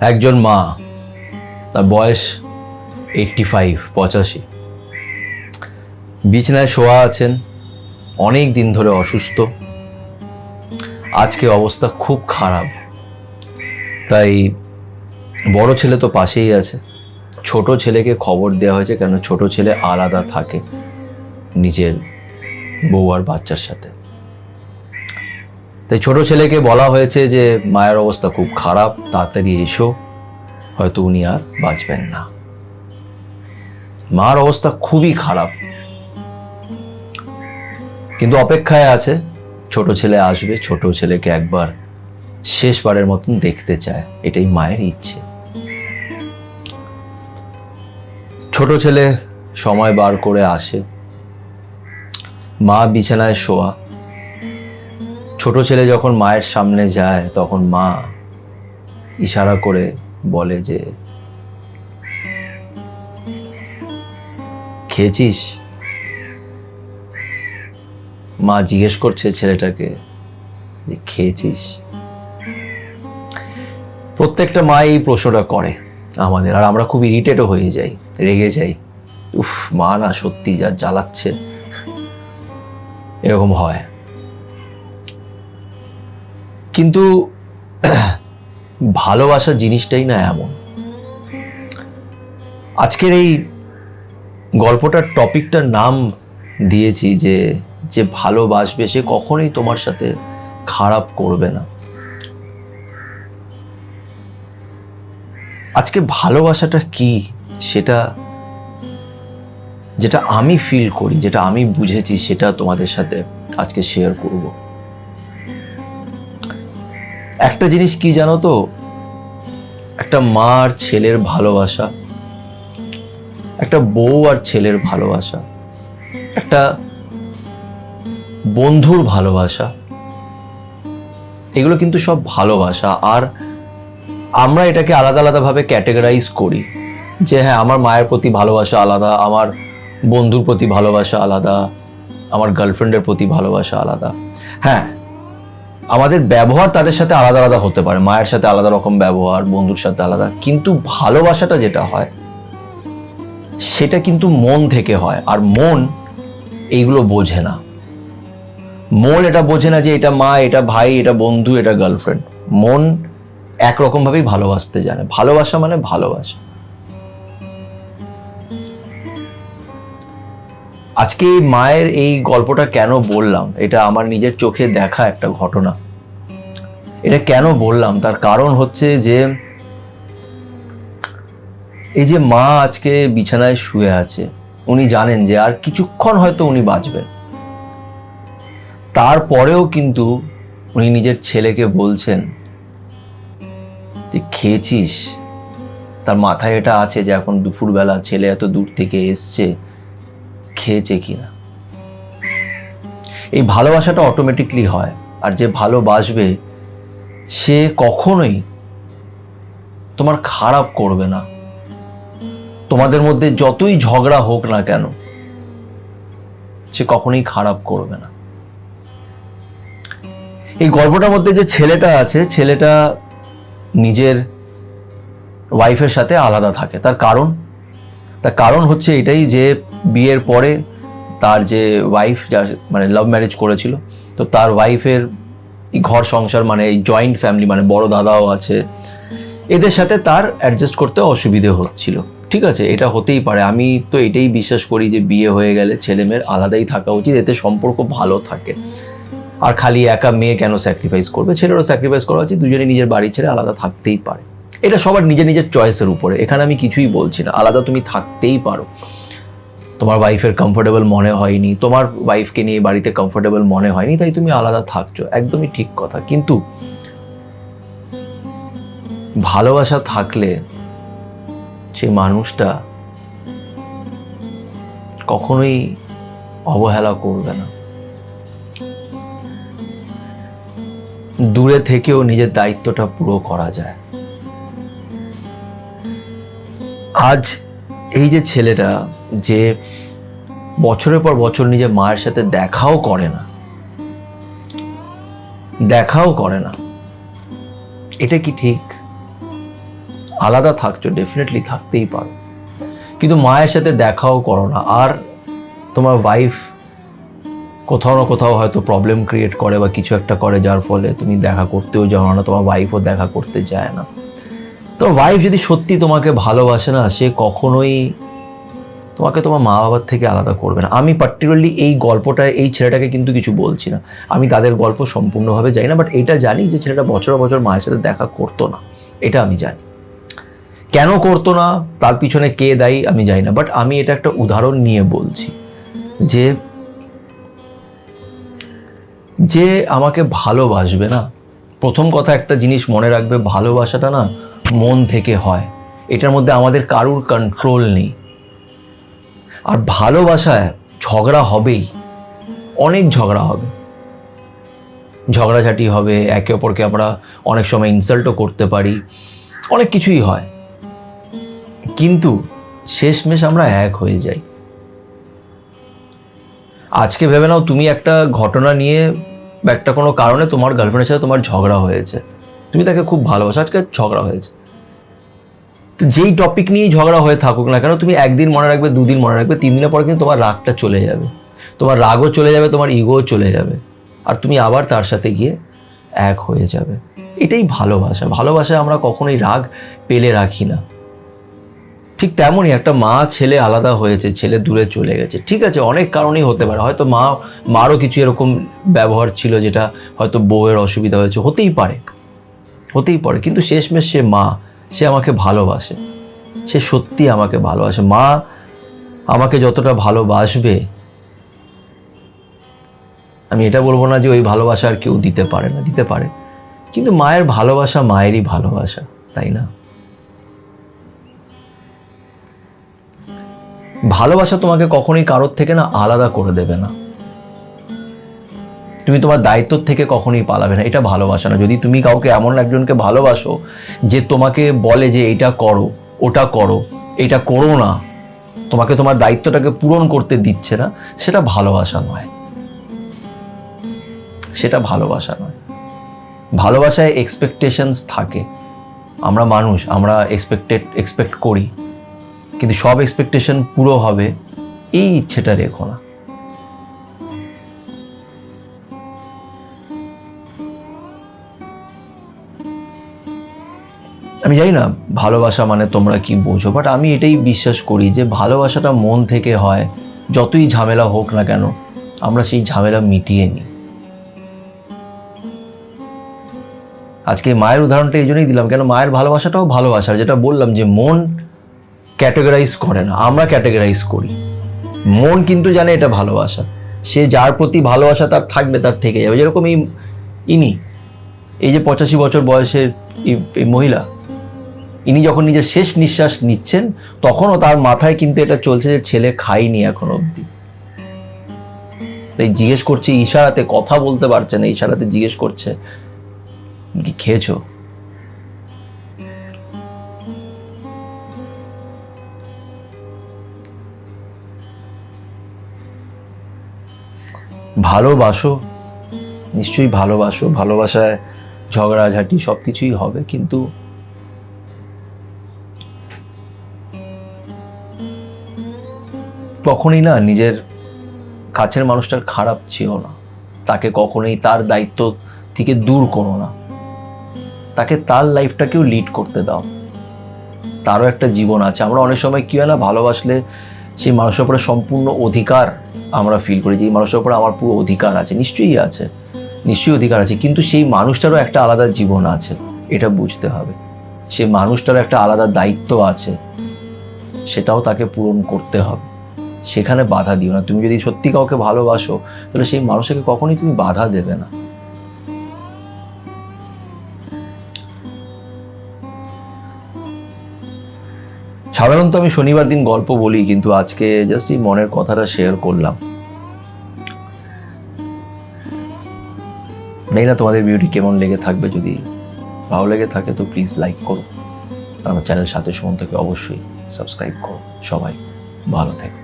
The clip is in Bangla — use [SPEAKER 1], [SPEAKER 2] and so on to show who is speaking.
[SPEAKER 1] একজন মা, তার বয়স 85 বিছানায় শোয়া আছেন, অনেক দিন ধরে অসুস্থ। আজকে অবস্থা খুব খারাপ। তাই বড় ছেলে তো পাশেই আছে, ছোট ছেলেকে খবর দেওয়া হয়েছে, কেন ছোট ছেলে আলাদা থাকে নিজের বউ আর বাচ্চার সাথে। তাই ছোট ছেলেকে বলা হয়েছে যে মায়ের অবস্থা খুব খারাপ, তাড়াতাড়ি এসো, হয়তো উনি আর বাঁচবেন না। মার অবস্থা খুবই খারাপ, কিন্তু অপেক্ষায় আছে ছোট ছেলে আসবে, ছোট ছেলেকে একবার শেষবারের মতন দেখতে চায়, এটাই মায়ের ইচ্ছে। ছোট ছেলে সময় বার করে আসে, মা বিছানায় শোয়া। ছোট ছেলে যখন মায়ের সামনে যায় তখন মা ইশারা করে বলে যে খেয়েছিস? মা জিজ্ঞেস করছে ছেলেটাকে যে খেয়েছিস? প্রত্যেকটা মা এই প্রশ্নটা করে আমাদের, আর আমরা খুব ইরিটেটও হয়ে যাই, রেগে যাই। উফ, মা না সত্যি যা জ্বালাচ্ছে, এরকম হয়। কিন্তু ভালোবাসা জিনিসটাই না এমন। আজকের এই গল্পটার টপিকটার নাম দিয়েছি যে যে ভালোবাসবে সে কখনোই তোমার সাথে খারাপ করবে না। আজকে ভালোবাসাটা কি সেটা, যেটা আমি ফিল করি, যেটা আমি বুঝেছি, সেটা তোমাদের সাথে আজকে শেয়ার করব। একটা জিনিস কি জানো তো, একটা মা আর ছেলের ভালোবাসা, একটা বউ আর ছেলের ভালোবাসা, একটা বন্ধুর ভালোবাসা, এগুলো কিন্তু সব ভালোবাসা। আর আমরা এটাকে আলাদা আলাদা ভাবে ক্যাটেগরাইজ করি যে হ্যাঁ, আমার মায়ের প্রতি ভালোবাসা আলাদা, আমার বন্ধুর প্রতি ভালোবাসা আলাদা, আমার গার্লফ্রেন্ডের প্রতি ভালোবাসা আলাদা। হ্যাঁ, আমাদের ব্যবহার তাদের সাথে আলাদা আলাদা হতে পারে, মায়ের সাথে আলাদা রকম ব্যবহার, বন্ধুর সাথে আলাদা, কিন্তু ভালোবাসাটা যেটা হয় সেটা কিন্তু মন থেকে হয়। আর মন এইগুলো বোঝে না। মন এটা বোঝে না যে এটা মা, এটা ভাই, এটা বন্ধু, এটা গার্লফ্রেন্ড। মন একরকম ভাবেই ভালোবাসতে জানে। ভালোবাসা মানে ভালোবাসা। আজকে মায়ের এই গল্পটা কেন বললাম, এটা আমার নিজের চোখে দেখা একটা ঘটনা। এটা কেন বললাম, তার কারণ হচ্ছে যে এই যে মা আজকে বিছানায় শুয়ে আছে, উনি জানেন যে আর কিছুক্ষণ হয়তো উনি বাঁচবেন। তারপরেও কিন্তু উনি নিজের ছেলেকে বলছেন যে খেয়েছিস? তার মাথায় এটা আছে যে এখন দুপুরবেলা ছেলে এত দূর থেকে এসছে, খেয়েছে কিনা। এই ভালোবাসাটা অটোমেটিকলি হয়। আর যে ভালোবাসবে সে কখনোই তোমার খারাপ করবে না। তোমাদের মধ্যে যতই ঝগড়া হোক না কেন, সে কখনোই খারাপ করবে না। এই গল্পটার মধ্যে যে ছেলেটা আছে, ছেলেটা নিজের ওয়াইফের সাথে আলাদা থাকে। তার কারণ হচ্ছে এটাই যে বিয়ের পরে তার যে ওয়াইফ, যার মানে লাভ ম্যারেজ করেছিল, তো তার ওয়াইফের ঘর সংসার, মানে এই জয়েন্ট ফ্যামিলি, মানে বড় দাদাও আছে, এদের সাথে তার অ্যাডজাস্ট করতে অসুবিধে হচ্ছিল। ঠিক আছে, এটা হতেই পারে। আমি তো এটাই বিশ্বাস করি যে বিয়ে হয়ে গেলে ছেলে মেয়ের আলাদাই থাকা উচিত, এতে সম্পর্ক ভালো থাকে। আর খালি একা মেয়ে কেন স্যাক্রিফাইস করবে, ছেলেরও স্যাক্রিফাইস করা উচিত। দুজনে নিজের বাড়ি ছেড়ে আলাদা থাকতেই পারে। এটা সবার নিজের নিজের চয়েসের উপরে, এখানে আমি কিছুই বলছি না। আলাদা তুমি থাকতেই পারো। তোমার ওয়াইফের কমফোর্টেবল মনে হয়নি, তোমার ওয়াইফকে নিয়ে বাড়িতে কমফোর্টেবল মনে হয়নি, তাই তুমি আলাদা থাকছো, একদমই ঠিক কথা। কিন্তু ভালোবাসা থাকলে সেই মানুষটা কখনোই অবহেলা করবে না। দূরে থেকেও নিজের দায়িত্বটা পুরো করা যায়। আজ এই যে ছেলেটা, যে বছরের পর বছর নিজের মায়ের সাথে দেখাও করে না, এটা কি ঠিক? আলাদা থাকছো, ডেফিনেটলি থাকতেই পারো, কিন্তু মায়ের সাথে দেখাও করো না। আর তোমার ওয়াইফ কোথাও না কোথাও হয়তো প্রবলেম ক্রিয়েট করে বা কিছু একটা করে, যার ফলে তুমি দেখা করতেও যাও না, তোমার ওয়াইফও দেখা করতে যায় না। তো ওয়াইফ যদি সত্যি তোমাকে ভালোবাসে না, সে কখনোই তোমাকে তোমার মা বাবার থেকে আলাদা করবে না। আমি পার্টিকুলারলি এই গল্পটায় এই ছেলেটাকে কিন্তু কিছু বলছি না, আমি তাদের গল্প সম্পূর্ণভাবে জানি না, বাট এটা জানি যে ছেলেটা বছর বছর মায়ের সাথে দেখা করতো না, এটা আমি জানি। কেন করতো না, তার পিছনে কে দায়ী আমি জানি না, বাট আমি এটা একটা উদাহরণ নিয়ে বলছি যে যে আমাকে ভালোবাসবে না, প্রথম কথা একটা জিনিস মনে রাখবে, ভালোবাসাটা না মন থেকে হয়, এটার মধ্যে আমাদের কারুর কন্ট্রোল নেই। আর ভালোবাসায় ঝগড়া হবেই, অনেক ঝগড়া হবে, ঝগড়াঝাটি হবে, একে অপরকে আমরা অনেক সময় ইনসাল্টও করতে পারি, অনেক কিছুই হয়, কিন্তু শেষমেশ আমরা এক হয়ে যাই। আজকে ভেবে নাও তুমি একটা ঘটনা নিয়ে বা একটা কোনো কারণে তোমার গার্লফ্রেন্ডের সাথে তোমার ঝগড়া হয়েছে, তুমি তাকে খুব ভালোবাসো, আজকে ঝগড়া হয়েছে, তো যেই টপিক নিয়েই ঝগড়া হয়ে থাকুক না কেন, তুমি একদিন মনে রাখবে, দুদিন মনে রাখবে, 3 দিনের পরে কিন্তু তোমার রাগটা চলে যাবে, তোমার রাগও চলে যাবে, তোমার ইগোও চলে যাবে, আর তুমি আবার তার সাথে গিয়ে এক হয়ে যাবে। এটাই ভালোবাসা। ভালোবাসায় আমরা কখনোই রাগ পেলে রাখি না। ঠিক তেমনই একটা মা ছেলে আলাদা হয়েছে, ছেলে দূরে চলে গেছে, ঠিক আছে, অনেক কারণেই হতে পারে, হয়তো মারও কিছু এরকম ব্যবহার ছিল যেটা হয়তো বউয়ের অসুবিধা হয়েছে, হতেই পারে, কিন্তু শেষমেশ সে মা, সে আমাকে ভালোবাসে, সে সত্যি আমাকে ভালোবাসে। মা আমাকে যতটা ভালোবাসবে, আমি এটা বলবো না যে ওই ভালোবাসা আর কেউ দিতে পারে না, দিতে পারে, কিন্তু মায়ের ভালোবাসা মায়েরই ভালোবাসা, তাই না? ভালোবাসা তোমাকে কখনোই কারোর থেকে না আলাদা করে দেবে না, তুমি তোমার দায়িত্ব থেকে কখনোই পালাবে না, এটা ভালোবাসা না। যদি তুমি কাউকে এমন একজনকে ভালোবাসো যে তোমাকে বলে যে এটা করো, ওটা করো, এটা করো না, তোমাকে তোমার দায়িত্বটাকে পূরণ করতে দিচ্ছে না, সেটা ভালোবাসা নয়, সেটা ভালোবাসা নয়। ভালোবাসায় এক্সপেকটেশনস থাকে, আমরা মানুষ, আমরা এক্সপেক্ট করি, কিন্তু সব এক্সপেকটেশন পুরো হবে এই ইচ্ছেটা রেখো না। আমি জানি না ভালোবাসা মানে তোমরা কি বোঝো, বাট আমি এটাই বিশ্বাস করি যে ভালোবাসাটা মন থেকে হয়, যতই ঝামেলা হোক না কেন আমরা সেই ঝামেলা মিটিয়ে নিই। আজকে মায়ের উদাহরণটা এই জন্যই দিলাম, কেন মায়ের ভালোবাসাটাও ভালোবাসার, যেটা বললাম যে মন ক্যাটেগরাইজ করে না, আমরা ক্যাটেগরাইজ করি। মন কিন্তু জানে এটা ভালোবাসা, সে যার প্রতি ভালোবাসা তার থাকবে, তার থেকে যাবে। যেরকম এই যে 85 বছর বয়সের এই মহিলা, ইনি যখন নিজের শেষ নিঃশ্বাস নিচ্ছেন, তখনও তার মাথায় কিন্তু এটা চলছে যে ছেলে খাইনি এখনো অব্দি, তাই জিজ্ঞেস করছে ইশারাতে, কথা বলতে পারছে না, ইশারাতে জিজ্ঞেস করছে কি খেয়েছো। ভালোবাসো, নিশ্চয়ই ভালোবাসো, ভালোবাসায় ঝগড়াঝাটি সব কিছুই হবে, কিন্তু কখনই না নিজের কাছের মানুষটার খারাপ ছিল না, তাকে কখনোই তার দায়িত্ব থেকে দূর করো না, তাকে তার লাইফটাকেও লিড করতে দাও, তারও একটা জীবন আছে। আমরা অনেক সময় কি হয় না, ভালোবাসলে সেই মানুষের উপরে সম্পূর্ণ অধিকার আমরা ফিল করি, যে এই মানুষের উপরে আমার পুরো অধিকার আছে, নিশ্চয়ই আছে, নিশ্চয়ই অধিকার আছে, কিন্তু সেই মানুষটারও একটা আলাদা জীবন আছে, এটা বুঝতে হবে। সেই মানুষটারও একটা আলাদা দায়িত্ব আছে, সেটাও তাকে পূরণ করতে হবে, সেখানে বাধা দিও না। তুমি যদি সত্যি কাউকে ভালোবাসো, তাহলে সেই মানুষকে কখনোই তুমি বাধা দেবে না। সাধারণত আমি শনিবার দিন গল্প বলি, কিন্তু আজকে জাস্ট এই মনের কথাটা শেয়ার করলাম। নেই না তোমাদের ভিডিওটি কেমন লেগে থাকবে, যদি ভালো লেগে থাকে তো প্লিজ লাইক করো, আমার চ্যানেল সাথে সুমন্তকে অবশ্যই সাবস্ক্রাইব করো। সবাই ভালো থেকো।